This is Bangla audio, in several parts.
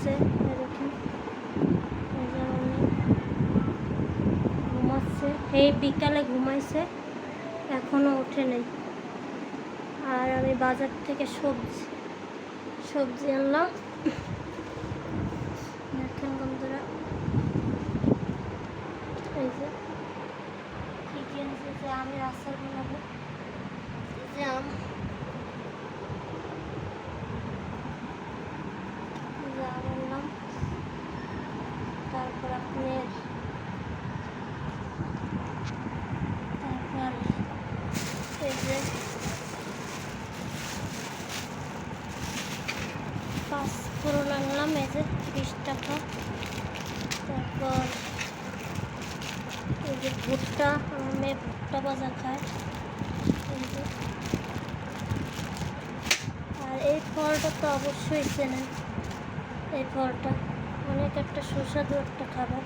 ঘুমাচ্ছে, এরকম ঘুমাচ্ছে। এই বিকালে ঘুমাইছে, এখনো ওঠে নেই। আর আমি বাজার থেকে সবজি আনলাম। দেখেন বন্ধুরা, এই যে কি কিনছে, যে আমের আচার বানাবো, যে আম, আনলাম। তারপর আপনার এই যে 5 ফোড়ন আনলাম, এই যে 20 টাকা। তারপর এই যে ভুট্টা, আমার মেয়ে ভুট্টা ভাজা খায়। আর এই ফলটা তো অবশ্যই চেনেন, এই ফলটা অনেক একটা সুস্বাদু একটা খাবার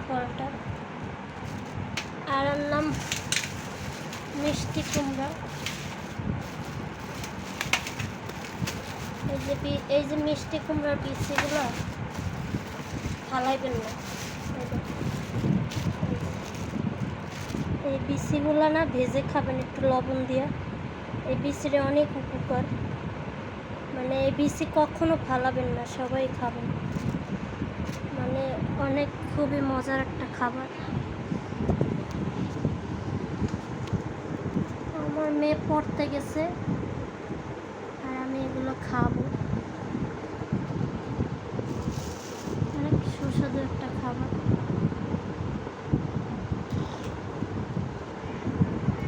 ফলটা। আর আনলাম মিষ্টি কুমড়া। এই যে মিষ্টি কুমড়ার বিচিগুলো ফালাইবেন না, এই বিচিগুলো না ভেজে খাবেন একটু লবণ দিয়ে। এই বিচিটা অনেক উপকার, মানে এই বিচি কখনো ফালাবেন না, সবাই খাবেন, মানে অনেক খুবই মজার একটা খাবার। আমার মেয়ে পড়তে গেছে আর আমি এগুলো খাবো।